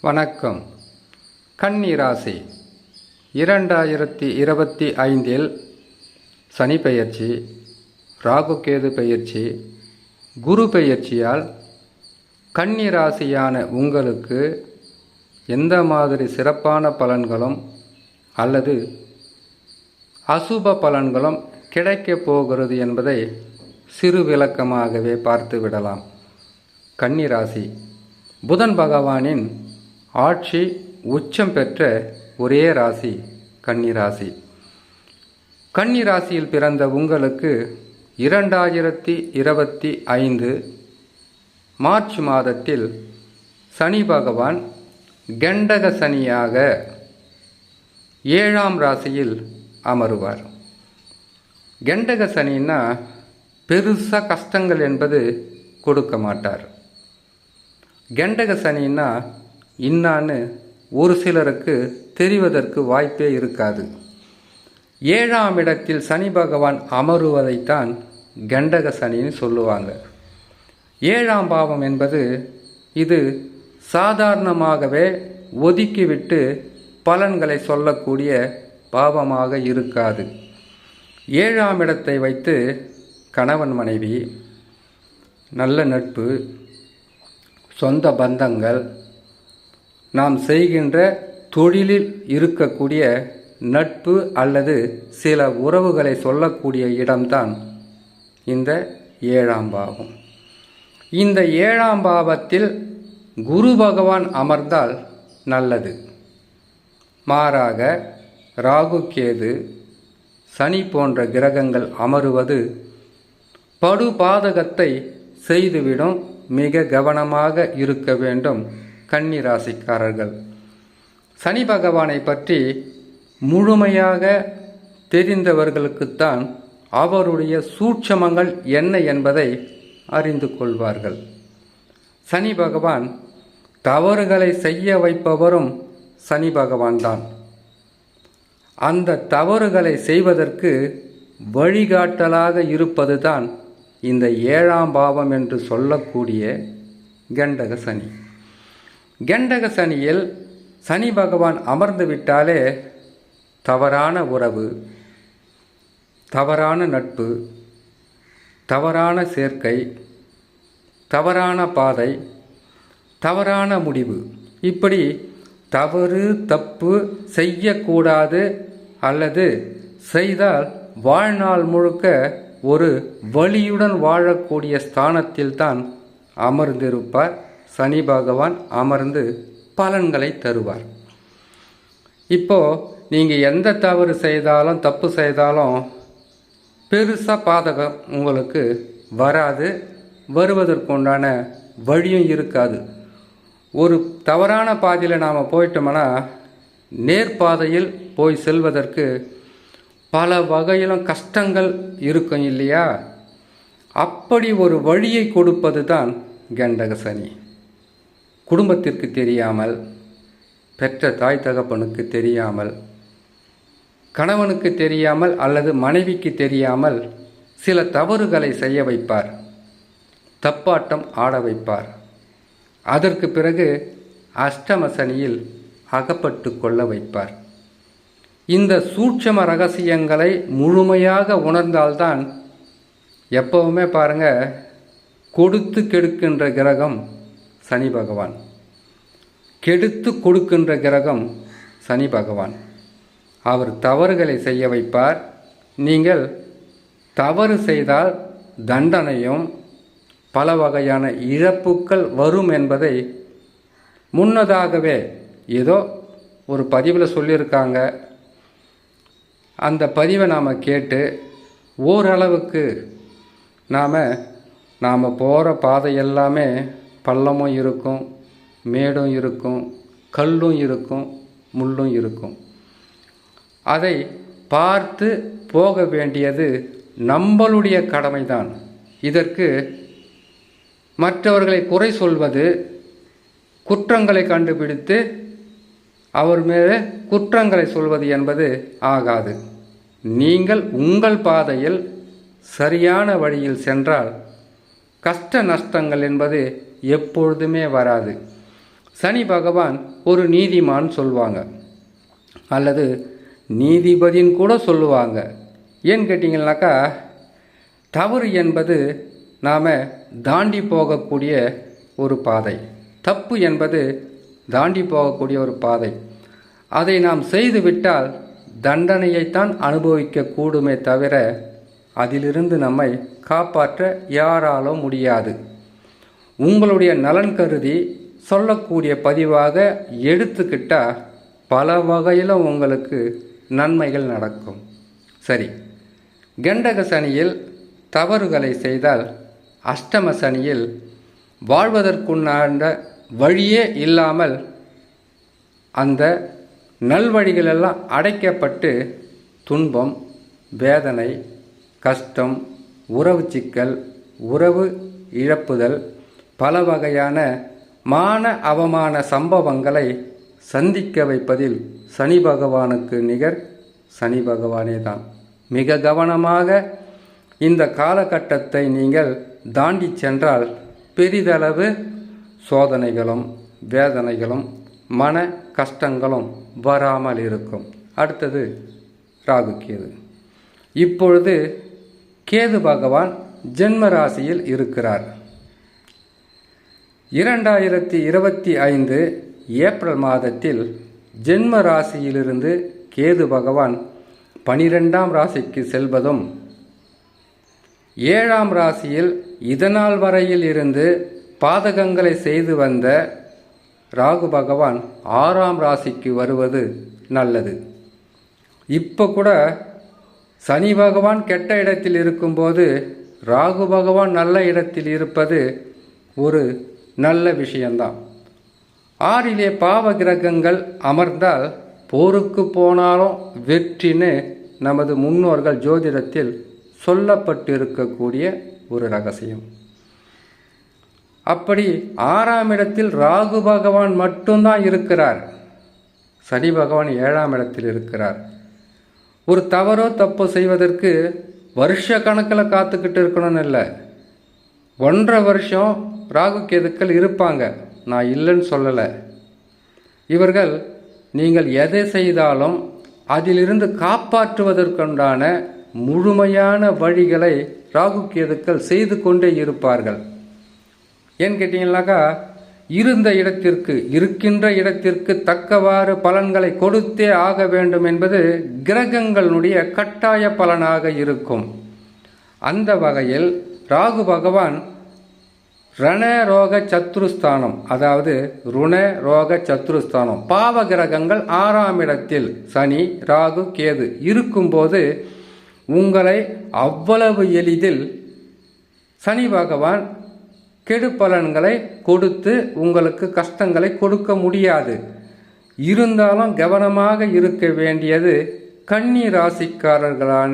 வணக்கம். கன்னி ராசி 2025 சனி பெயர்ச்சி, ராகுகேது பெயர்ச்சி, குரு பெயர்ச்சியால் கன்னி ராசியான உங்களுக்கு எந்த மாதிரி சிறப்பான பலன்களும் அல்லது அசுப பலன்களும் கிடைக்கப் போகிறது என்பதை சிறு விளக்கமாகவே பார்த்து விடலாம். கன்னி ராசி புதன் பகவானின் ஆட்சி உச்சம் பெற்ற ஒரே ராசி கன்னி ராசி. கன்னி ராசியில் பிறந்த உங்களுக்கு 2025 மார்ச் மாதத்தில் சனி பகவான் கண்டக சனியாக 7ஆம் ராசியில் அமருவார். கண்டக சனின்னா பெருசாக கஷ்டங்கள் என்பது கொடுக்க மாட்டார். கண்டக சனின்னா இன்னான்னு ஒரு சிலருக்கு தெரிவதற்கு வாய்ப்பே இருக்காது. 7ஆம் இடத்தில் சனி பகவான் அமருவதைத்தான் கண்டக சனின்னு சொல்லுவாங்க. 7ஆம் பாவம் என்பது இது சாதாரணமாகவே ஒதுக்கிவிட்டு பலன்களை சொல்லக்கூடிய பாவமாக இருக்காது. 7ஆம் இடத்தை வைத்து கணவன் மனைவி, நல்ல நட்பு, சொந்த பந்தங்கள், நாம் செய்கின்ற தொழிலில் இருக்கக்கூடிய நட்பு அல்லது சில உறவுகளை சொல்லக்கூடிய இடம்தான் இந்த 7ஆம் பாவம். இந்த 7ஆம் பாவத்தில் குரு பகவான் அமர்ந்தால் நல்லது. மாறாக ராகு, கேது, சனி போன்ற கிரகங்கள் அமருவது படுபாதகத்தை செய்துவிடும். மிக கவனமாக இருக்க வேண்டும் கன்னி ராசிக்காரர்கள். சனி பகவானை பற்றி முழுமையாக தெரிந்தவர்களுக்குத்தான் அவருடைய சூட்சமங்கள் என்ன என்பதை அறிந்து கொள்வார்கள். சனி பகவான் தவறுகளை செய்ய வைப்பவரும் சனி பகவான்தான். அந்த தவறுகளை செய்வதற்கு வழிகாட்டலாக இருப்பதுதான் இந்த 7ஆம் பாவம் என்று சொல்லக்கூடிய கண்டக சனி. கண்டக சனியில் சனி பகவான் அமர்ந்து விட்டாலே தவறான உறவு, தவறான நட்பு, தவறான சேர்க்கை, தவறான பாதை, தவறான முடிவு, இப்படி தவறு தப்பு செய்யக்கூடாது அல்லது செய்தால் வாழ்நாள் முழுக்க ஒரு வலியுடன் வாழக்கூடிய ஸ்தானத்தில்தான் அமர்ந்திருப்பார் சனி பகவான். அமர்ந்து பலன்களை தருவார். இப்போது நீங்கள் எந்த தவறு செய்தாலும் தப்பு செய்தாலும் பெருசாக பாதகம் உங்களுக்கு வராது, வருவதற்குண்டான வழியும் இருக்காது. ஒரு தவறான பாதையில் நாம் போயிட்டோம்னா நேர்பாதையில் போய் செல்வதற்கு பல வகையிலும் கஷ்டங்கள் இருக்கும் இல்லையா? அப்படி ஒரு வழியை கொடுப்பது தான் கண்டக சனி. குடும்பத்திற்கு தெரியாமல், பெற்ற தாய் தகப்பனுக்கு தெரியாமல், கணவனுக்கு தெரியாமல் அல்லது மனைவிக்கு தெரியாமல் சில தவறுகளை செய்ய வைப்பார். தப்பாட்டம் ஆட வைப்பார். அதற்கு பிறகு அஷ்டம சனியில் அகப்பட்டு கொள்ள வைப்பார். இந்த சூட்சம ரகசியங்களை முழுமையாக உணர்ந்தால்தான், எப்பவுமே பாருங்க, கொடுத்து கெடுக்கின்ற கிரகம் சனி பகவான், கெடுத்து கொடுக்கின்ற கிரகம் சனி பகவான். அவர் தவறுகளை செய்ய வைப்பார். நீங்கள் தவறு செய்தால் தண்டனையும் பல வகையான இழப்புக்கள் வரும் என்பதை முன்னதாகவே ஏதோ ஒரு பதிவில் சொல்லியிருக்காங்க. அந்த பதிவை நாம் கேட்டு ஓரளவுக்கு நாம் போகிற பாதை எல்லாமே பள்ளமும் இருக்கும், மேடும் இருக்கும், கல்லும் இருக்கும், முள்ளும் இருக்கும். அதை பார்த்து போக வேண்டியது நம்மளுடைய கடமைதான். இதற்கு மற்றவர்களை குறை சொல்வது, குற்றங்களை கண்டுபிடித்து அவர் மேலே குற்றங்களை சொல்வது என்பது ஆகாது. நீங்கள் உங்கள் பாதையில் சரியான வழியில் சென்றால் கஷ்ட நஷ்டங்கள் என்பது எப்பொழுதுமே வராது. சனி பகவான் ஒரு நீதிமான் சொல்லுவாங்க, அல்லது நீதிபதின்னு கூட சொல்லுவாங்க. ஏன்னு கேட்டிங்கன்னாக்கா, தவறு என்பது நாம் தாண்டி போகக்கூடிய ஒரு பாதை, தப்பு என்பது தாண்டி போகக்கூடிய ஒரு பாதை. அதை நாம் செய்துவிட்டால் தண்டனையைத்தான் அனுபவிக்க கூடுமே தவிர அதிலிருந்து நம்மை காப்பாற்ற யாராலும் முடியாது. உங்களுடைய நலன் கருதி சொல்லக்கூடிய பதிவாக எடுத்துக்கிட்டால் பல வகையில் உங்களுக்கு நன்மைகள் நடக்கும். சரி, கண்டக சனியில் தவறுகளை செய்தால் அஷ்டம சனியில் வாழ்வதற்குண்டான வழியே இல்லாமல் அந்த நல்வழிகளெல்லாம் அடைக்கப்பட்டு துன்பம், வேதனை, கஷ்டம், உறவு சிக்கல், உறவு இழப்புதல், பல வகையான மான அவமான சம்பவங்களை சந்திக்க வைப்பதில் சனி பகவானுக்கு நிகர் சனி பகவானே தான். மிக கவனமாக இந்த காலகட்டத்தை நீங்கள் தாண்டி சென்றால் பெரிதளவு சோதனைகளும் வேதனைகளும் மன கஷ்டங்களும் வராமல் இருக்கும். அடுத்தது ராகு கேது. இப்பொழுது கேது பகவான் ஜென்ம ராசியில் இருக்கிறார். 2025 ஏப்ரல் மாதத்தில் ஜென்ம ராசியிலிருந்து கேது பகவான் 12ஆம் ராசிக்கு செல்வதும், 7ஆம் ராசியில் இதனால் வரையில் இருந்து பாதகங்களை செய்து வந்த ராகு பகவான் 6ஆம் ராசிக்கு வருவது நல்லது. இப்போ கூட சனி பகவான் கெட்ட இடத்தில் இருக்கும்போது ராகு பகவான் நல்ல இடத்தில் இருப்பது ஒரு நல்ல விஷயந்தான். 6லே பாவ கிரகங்கள் அமர்ந்தால் போருக்கு போனாலும் வெற்றின்னு நமது முன்னோர்கள் ஜோதிடத்தில் சொல்லப்பட்டிருக்கக்கூடிய ஒரு ரகசியம். அப்படி 6ஆம் இடத்தில் ராகு பகவான் மட்டும்தான் இருக்கிறார். சனி பகவான் 7ஆம் இடத்தில் இருக்கிறார். ஒரு தவறோ தப்போ செய்வதற்கு வருஷ கணக்கில் காத்துக்கிட்டு இருக்கணும்னு இல்லை, 1.5 வருஷம் ராகு கேதுக்கள் இருப்பாங்க. நான் இல்லைன்னு சொல்லலை. இவர்கள் நீங்கள் எதை செய்தாலும் அதிலிருந்து காப்பாற்றுவதற்குண்டான முழுமையான வழிகளை ராகு கேதுக்கள் செய்து கொண்டே இருப்பார்கள். ஏன்னு கேட்டீங்கன்னாக்கா, இருக்கின்ற இடத்திற்கு தக்கவாறு பலன்களை கொடுத்தே ஆக வேண்டும் என்பது கிரகங்களுடைய கட்டாய பலனாக இருக்கும். அந்த வகையில் ராகு பகவான் ரண ரோக சத்ருஸ்தானம், அதாவது ருண ரோக சத்ருஸ்தானம், பாவ கிரகங்கள் 6ஆம் இடத்தில் சனி ராகு கேது இருக்கும்போது உங்களை அவ்வளவு எளிதில் சனி பகவான் கெடு பலன்களை கொடுத்து உங்களுக்கு கஷ்டங்களை கொடுக்க முடியாது. இருந்தாலும் கவனமாக இருக்க வேண்டியது கன்னி ராசிக்காரர்களான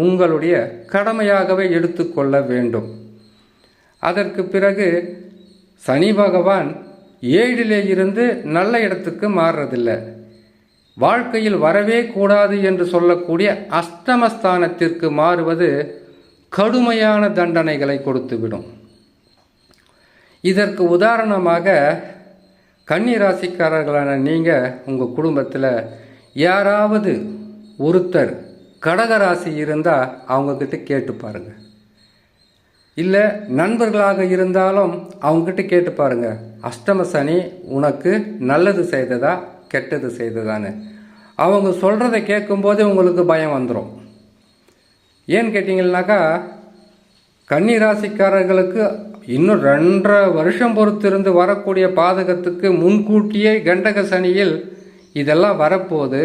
உங்களுடைய கடமையாகவே எடுத்துக்கொள்ள வேண்டும். அதற்கு பிறகு சனி பகவான் 7லே இருந்து நல்ல இடத்துக்கு மாறுறதில்லை. வாழ்க்கையில் வரவே கூடாது என்று சொல்லக்கூடிய அஷ்டமஸ்தானத்திற்கு மாறுவது கடுமையான தண்டனைகளை கொடுத்துவிடும். இதற்கு உதாரணமாக கன்னி ராசிக்காரர்களான நீங்கள் உங்கள் குடும்பத்தில் யாராவது ஒருத்தர் கடகராசி இருந்தால் அவங்கக்கிட்ட கேட்டு பாருங்கள். இல்லை நண்பர்களாக இருந்தாலும் அவங்கக்கிட்ட கேட்டு பாருங்கள், அஷ்டம சனி உனக்கு நல்லது செய்ததா கெட்டது செய்ததான்னு. அவங்க சொல்கிறத கேட்கும்போதே உங்களுக்கு பயம் வந்துடும். ஏன்னு கேட்டிங்கன்னாக்கா, கன்னி ராசிக்காரர்களுக்கு இன்னும் 2.5 வருஷம் பொறுத்திருந்து வரக்கூடிய பாதகத்துக்கு முன்கூட்டியே கண்டக சனியில் இதெல்லாம் வரப்போது,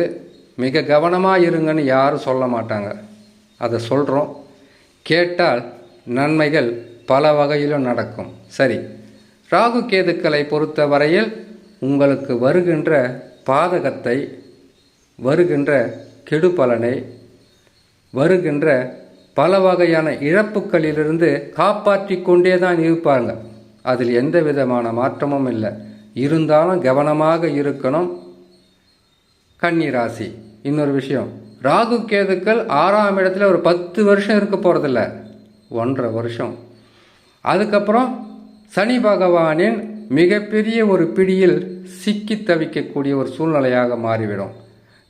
மிக கவனமாக இருங்கன்னு யாரும் சொல்ல மாட்டாங்க. அதை சொல்கிறோம், கேட்டால் நன்மைகள் பல வகையிலும் நடக்கும். சரி, ராகு கேதுக்களை பொறுத்த வரையில் உங்களுக்கு வருகின்ற பாதகத்தை, வருகின்ற கெடு பலனை, வருகின்ற பல வகையான இழப்புகளிலிருந்து காப்பாற்றி கொண்டே தான் இருப்பாங்க. அதில் எந்த விதமான மாற்றமும் இல்லை. இருந்தாலும் கவனமாக இருக்கணும் கன்னி ராசி. இன்னொரு விஷயம், ராகு கேதுக்கள் 6ஆம் இடத்துல ஒரு 10 வருஷம் இருக்க போகிறதில்ல, 1.5 வருஷம். அதுக்கப்புறம் சனி பகவானின் மிகப்பெரிய ஒரு பிடியில் சிக்கி தவிக்கக்கூடிய ஒரு சூழ்நிலையாக மாறிவிடும்.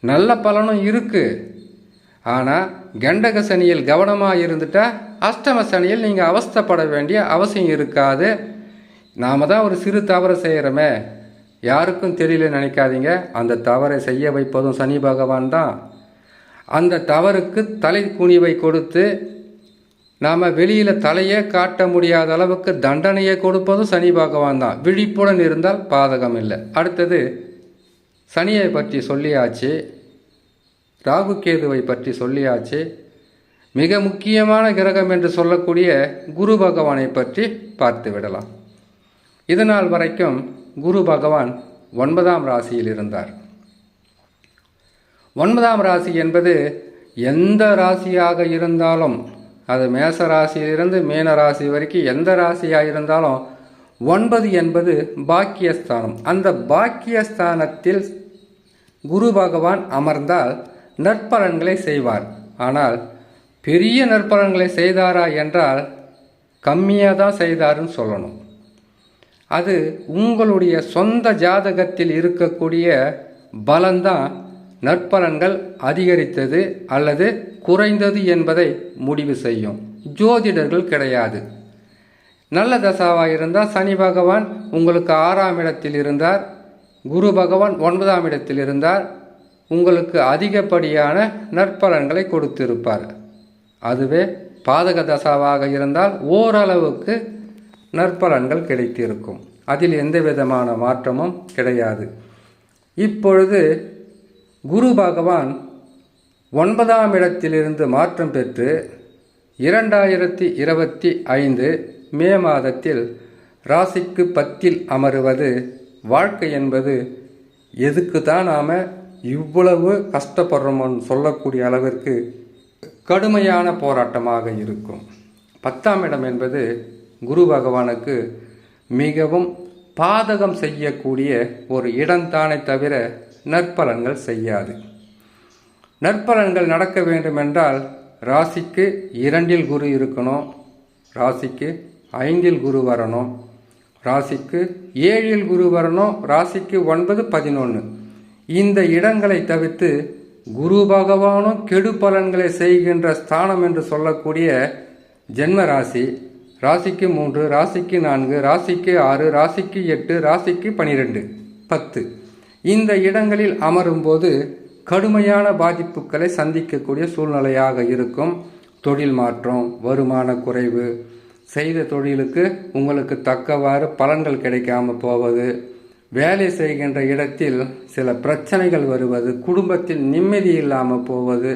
நல்ல பலனும் இருக்குது. ஆனால் கண்டக சனியில் கவனமாக இருந்துட்டா அஷ்டம சனியில் நீங்கள் அவஸ்தைப்பட வேண்டிய அவசியம் இருக்காது. நாம் தான் ஒரு சிறு தவறு செய்கிறோமே, யாருக்கும் தெரியல நினைக்காதீங்க. அந்த தவறை செய்ய வைப்பதும் சனி பகவான் தான். அந்த தவறுக்கு தலை குனிவை கொடுத்து நாம் வெளியில் தலையே காட்ட முடியாத அளவுக்கு தண்டனையை கொடுப்பதும் சனி பகவான் தான். விழிப்புடன் இருந்தால் பாதகம் இல்லை. அடுத்தது சனியை பற்றி சொல்லியாச்சு, ராகு கேதுவை பற்றி சொல்லியாச்சு. மிக முக்கியமான கிரகம் என்று சொல்லக்கூடிய குரு பகவானை பற்றி பார்த்து விடலாம். இதனால் வரைக்கும் குரு பகவான் 9ஆம் ராசியில் இருந்தார். 9ஆம் ராசி என்பது எந்த ராசியாக இருந்தாலும், அது மேச ராசியிலிருந்து மீன ராசி வரைக்கும் எந்த ராசியாக இருந்தாலும் 9 என்பது பாக்கியஸ்தானம். அந்த பாக்கியஸ்தானத்தில் குரு பகவான் அமர்ந்தால் நற்பலன்களை செய்வார். ஆனால் பெரிய நற்பலன்களை செய்தாரா என்றால் கம்மியாக தான் செய்தாருன்னு சொல்லணும். அது உங்களுடைய சொந்த ஜாதகத்தில் இருக்கக்கூடிய பலன்தான் நற்பலன்கள் அதிகரித்தது அல்லது குறைந்தது என்பதை முடிவு செய்யும். ஜோதிடர்கள் கிடையாது. நல்ல தசாவாக இருந்தால் சனி பகவான் உங்களுக்கு 6ஆம் இடத்தில் இருந்தார், குரு பகவான் 9ஆம் இடத்தில் இருந்தார், உங்களுக்கு அதிகப்படியான நற்பலன்களை கொடுத்திருப்பார். அதுவே பாதக தசாவாக இருந்தால் ஓரளவுக்கு நற்பலன்கள் கிடைத்திருக்கும். அதில் எந்த விதமான மாற்றமும் கிடையாது. இப்பொழுது குரு பகவான் 9ஆம் இடத்திலிருந்து மாற்றம் பெற்று 2025 மே மாதத்தில் ராசிக்கு 10இல் அமருவது வாழ்க்கை என்பது எதுக்கு தான் நாம் இவ்வளவு கஷ்டப்படுறோம்னு சொல்லக்கூடிய அளவிற்கு கடுமையான போராட்டமாக இருக்கும். 10ஆம் இடம் என்பது குரு பகவானுக்கு மிகவும் பாதகம் செய்யக்கூடிய ஒரு இடம்தானே தவிர நற்பலன்கள் செய்யாது. நற்பலன்கள் நடக்க வேண்டுமென்றால் ராசிக்கு 2இல் குரு இருக்கணும், ராசிக்கு 5இல் குரு வரணும், ராசிக்கு 7இல் குரு வரணும், ராசிக்கு 9, 11 இந்த இடங்களை தவிர்த்து குரு பகவானும் கெடு பலன்களை செய்கின்ற ஸ்தானம் என்று சொல்லக்கூடிய ஜென்ம ராசி, ராசிக்கு 3, ராசிக்கு 4, ராசிக்கு 6, ராசிக்கு 8, ராசிக்கு 12, 10 இந்த இடங்களில் அமரும்போது கடுமையான பாதிப்புகளை சந்திக்கக்கூடிய சூழ்நிலையாக இருக்கும். தொழில் மாற்றம், வருமான குறைவு, செய்த தொழிலுக்கு உங்களுக்கு தக்கவாறு பலன்கள் கிடைக்காமல் போவது, வேலை செய்கின்ற இடத்தில் சில பிரச்சனைகள் வருவது, குடும்பத்தில் நிம்மதி இல்லாமல் போவது,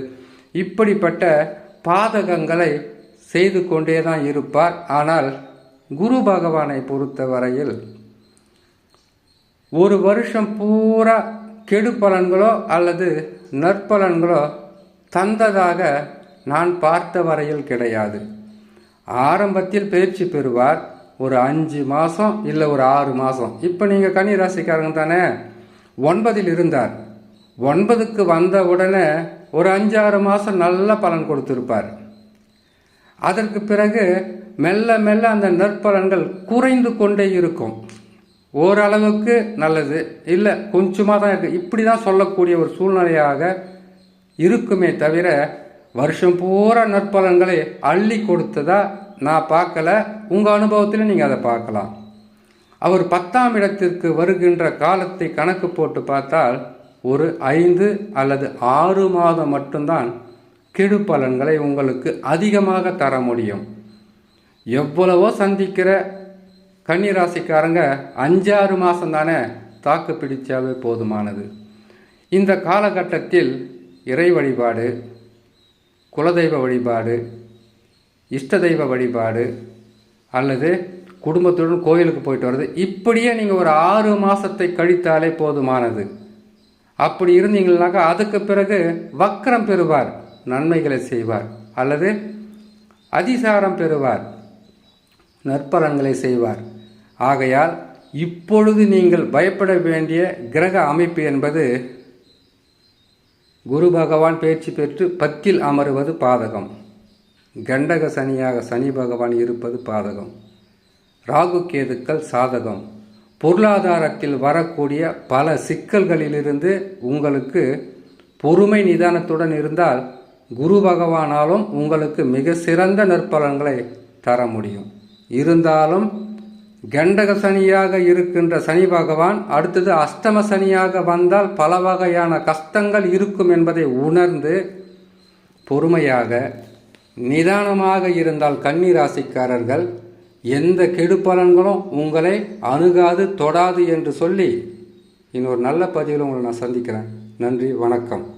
இப்படிப்பட்ட பாதகங்களை செய்து கொண்டே தான் இருப்பார். ஆனால் குரு பகவானை பொறுத்தவரையில் ஒரு வருஷம் பூரா கெடு பலன்களோ அல்லது நற்பலன்களோ தந்ததாக நான் பார்த்த வரையில் கிடையாது. ஆரம்பத்தில் பயிற்சி பெறுவார், ஒரு 5 மாதம் இல்லை ஒரு 6 மாதம். இப்போ நீங்கள் கன்னி ராசிக்காரங்க தானே, 9இல் இருந்தார். 9க்கு வந்த உடனே ஒரு 5-6 மாதம் நல்ல பலன் கொடுத்துருப்பார். அதற்கு பிறகு மெல்ல மெல்ல அந்த நற்பலன்கள் குறைந்து கொண்டே இருக்கும். ஓரளவுக்கு நல்லது, இல்லை கொஞ்சமாக தான் இருக்குது, இப்படி தான் சொல்லக்கூடிய ஒரு சூழ்நிலையாக இருக்குமே தவிர வருஷம் பூரா நற்பலன்களை அள்ளி கொடுத்ததா நான் பார்க்கல. உங்கள் அனுபவத்தில் நீங்கள் அதை பார்க்கலாம். அவர் 10ஆம் இடத்திற்கு வருகின்ற காலத்தை கணக்கு போட்டு பார்த்தால் ஒரு 5 அல்லது 6 மாதம் மட்டும்தான் கெடு பலன்களை உங்களுக்கு அதிகமாக தர முடியும். எவ்வளவோ சந்திக்கிற கன்னிராசிக்காரங்க 5-6 மாதம் தானே தாக்கு பிடிச்சாவே போதுமானது. இந்த காலகட்டத்தில் இறை வழிபாடு, குலதெய்வ வழிபாடு, இஷ்ட தெய்வ வழிபாடு அல்லது குடும்பத்துடன் கோயிலுக்கு போயிட்டு வர்றது, இப்படியே நீங்கள் ஒரு 6 மாதத்தை கழித்தாலே போதுமானது. அப்படி இருந்தீங்கன்னாக்கா அதுக்கு பிறகு வக்ரம் பெறுவார், நன்மைகளை செய்வார், அல்லது அதிசாரம் பெறுவார், நற்பலன்களை செய்வார். ஆகையால் இப்பொழுது நீங்கள் பயப்பட வேண்டிய கிரக அமைப்பு என்பது குரு பகவான் பயிற்சி பெற்று 10இல் அமருவது பாதகம், கண்டக சனியாக சனி பகவான் இருப்பது பாதகம், ராகு கேதுக்கள் சாதகம், பொருளாதாரத்தில் வரக்கூடிய பல சிக்கல்களிலிருந்து உங்களுக்கு பொறுமை நிதானத்துடன் இருந்தால் குரு பகவானாலும் உங்களுக்கு மிக சிறந்த நற்பலன்களை தர முடியும். இருந்தாலும் கண்டக சனியாக இருக்கின்ற சனி பகவான் அடுத்தது அஷ்டம சனியாக வந்தால் பல வகையான கஷ்டங்கள் இருக்கும் என்பதை உணர்ந்து பொறுமையாக நிதானமாக இருந்தால் கன்னி ராசிக்காரர்கள் எந்த கெடு பலன்களும் உங்களை அணுகாது தொடாது என்று சொல்லி இன்னொரு நல்ல பதிவில் உங்களை நான் சந்திக்கிறேன். நன்றி, வணக்கம்.